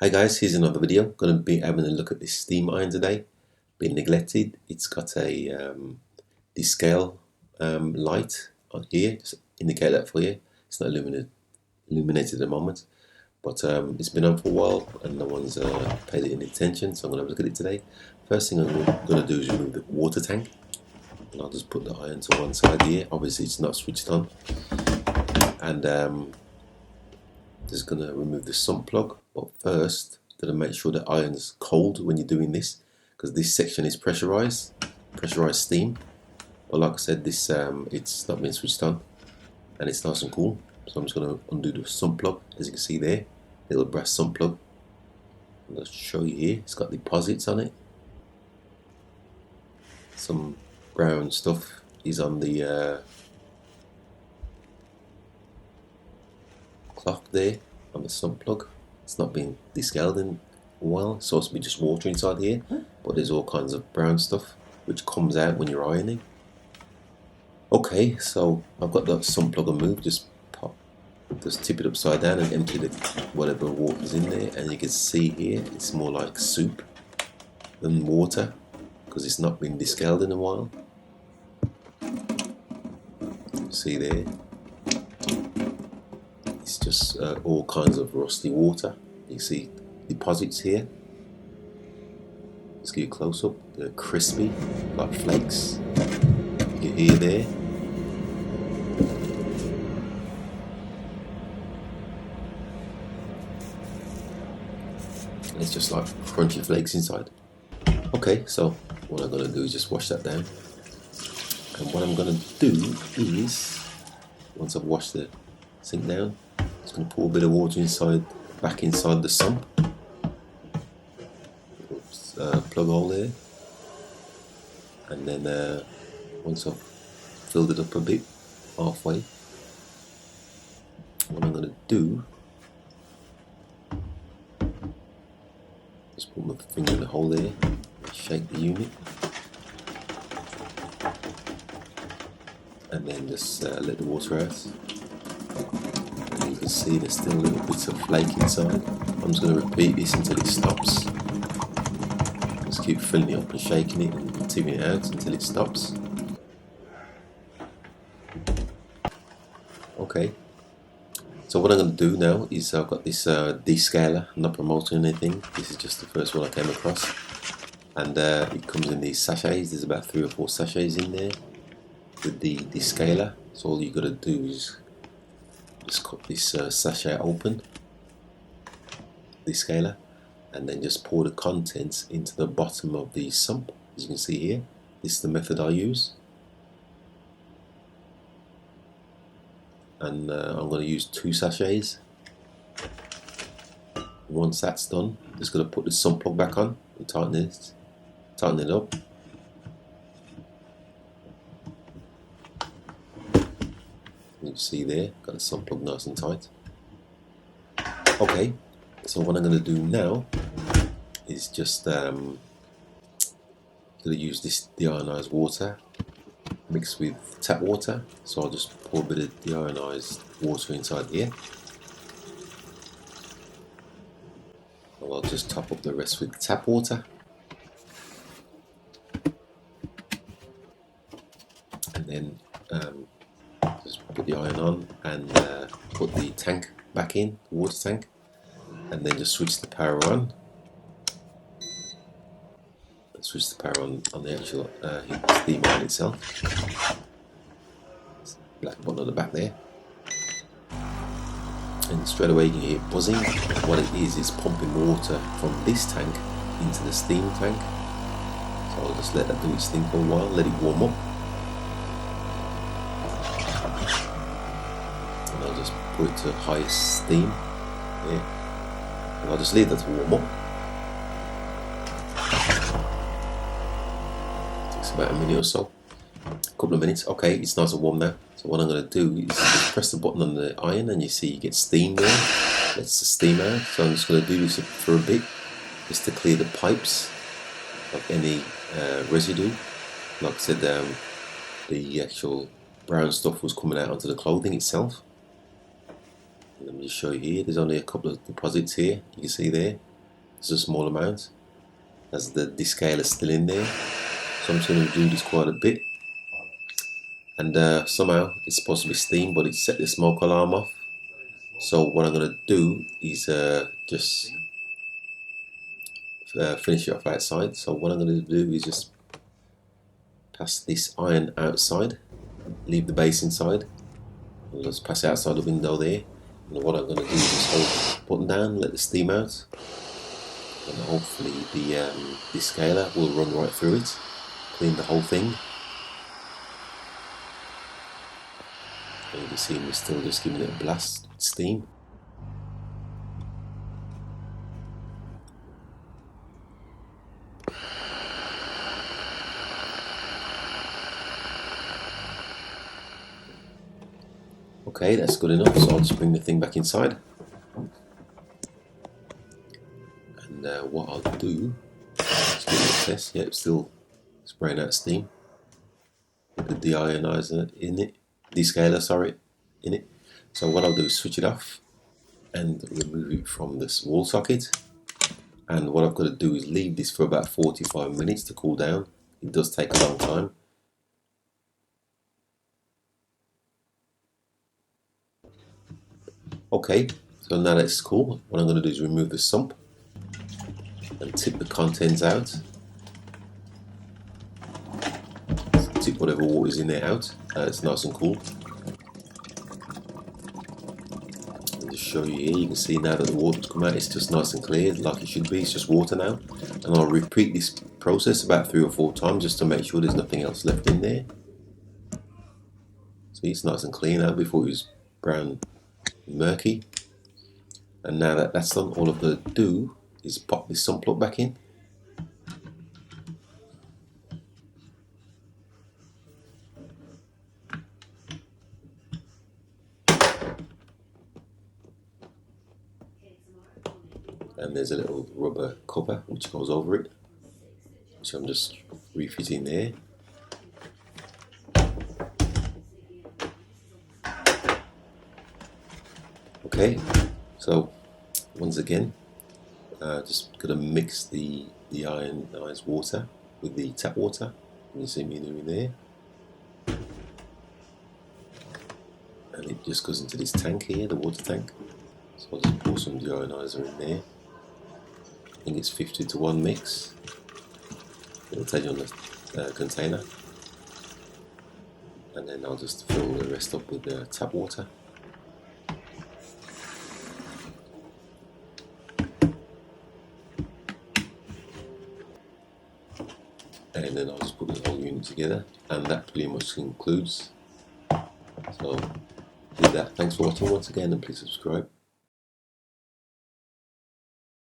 Hi guys, here's another video. Going to be having a look at this steam iron today. Been neglected. It's got a Descale light on here. Just indicate that for you. It's not illuminated at the moment, but it's been on for a while and no one's paid it any attention. So I'm going to look at it today. First thing I'm going to do is remove the water tank, and I'll just put the iron to one side here. Obviously, it's not switched on, and just going to remove the sump plug. But first, got to make sure the iron's cold when you're doing this, because this section is pressurized steam. But like I said, this it's not been switched on, and it's nice and cool. So I'm just going to undo the sump plug, as you can see there, little brass sump plug. I'll just show you here. It's got deposits on it. Some brown stuff is on the cloth there on the sump plug. It's not been descaled in a while. It's supposed to be just water inside here, but there's all kinds of brown stuff which comes out when you're ironing. Okay, so I've got that sump plug removed. Just tip it upside down and empty whatever water's in there, and you can see here it's more like soup than water because it's not been descaled in a while. See there, it's just all kinds of rusty water. You see deposits here. Let's get a close up. They're crispy, like flakes. You can hear there. It's just like crunchy flakes inside. Okay, so what I'm going to do is just wash that down. And what I'm going to do is, once I've washed the sink down, I'm just going to pour a bit of water back inside the sump. Plug hole there. And then once I've filled it up a bit, halfway, what I'm going to do, just put my finger in the hole there, shake the unit, and then just let the water out. And you can see there's still little bits of flake inside. I'm just going to repeat this until it stops. Just keep filling it up and shaking it and tipping it out until it stops. Okay. So what I'm going to do now is I've got this descaler. I'm not promoting anything. This is just the first one I came across, and it comes in these sachets. There's about 3 or 4 sachets in there with the descaler. So all you got to do is just cut this sachet open, descaler, and then just pour the contents into the bottom of the sump. As you can see here, this is the method I use. And I'm going to use 2 sachets. Once that's done, I'm just going to put the sump plug back on and tighten it up. You can see there, got the sump plug nice and tight. Okay, so what I'm going to do now is just going to use this deionized water mixed with tap water. So I'll just pour a bit of deionized water inside here, and I'll just top up the rest with tap water, and then just put the iron on and put the tank back in, the water tank, and then just switch the power on. Switch the power on the actual steam iron itself. Black button on the back there, and straight away you can hear it buzzing. What it is pumping water from this tank into the steam tank. So I'll just let that do its thing for a while, let it warm up, and I'll just put it to highest steam. Yeah, and I'll just leave that to warm up. About a minute or so, a couple of minutes. Okay, it's nice and warm now. So what I'm going to do is just press the button on the iron, and you see you get steam there. Let's the steam out. So I'm just going to do this for a bit, just to clear the pipes of any residue. Like I said, the actual brown stuff was coming out onto the clothing itself. Let me just show you here. There's only a couple of deposits here. You can see there. It's a small amount, as the descaler is still in there. So I'm just going to do this quite a bit. And somehow it's supposed to be steam, but it set the smoke alarm off. So what I'm going to do is just finish it off outside. So what I'm going to do is just pass this iron outside, leave the base inside. I'll just pass it outside the window there. And what I'm going to do is just hold the button down, let the steam out, and hopefully the descaler will run right through it, clean the whole thing. And you can see we're still just giving it a blast with steam. Okay, that's good enough, so I'll just bring the thing back inside. And what I'll do, just give it a test. Yep, still spraying out steam. With the deionizer in it, descaler, sorry, in it. So what I'll do is switch it off and remove it from this wall socket. And what I've got to do is leave this for about 45 minutes to cool down. It does take a long time. Okay, so now that's cool. What I'm going to do is remove the sump and tip the contents out. Tip whatever water is in there out. It's nice and cool. I'll just show you here. You can see now that the water's come out. It's just nice and clear, like it should be. It's just water now. And I'll repeat this process about 3 or 4 times just to make sure there's nothing else left in there. See, it's nice and clear now. Before it was brown, murky. And now that that's done, all I've got to do is pop this sump plug back in. And there's a little rubber cover which goes over it, so I'm just refitting there. Okay, so once again, just gonna mix the ionized water with the tap water. You see me doing there, and it just goes into this tank here, the water tank. So I'll just pour some deionizer in there. I think it's 50-to-1 mix. It'll tell you on the container. And then I'll just fill the rest up with tap water. And then I'll just put the whole unit together, and that pretty much concludes. So with that, thanks for watching once again, and please subscribe.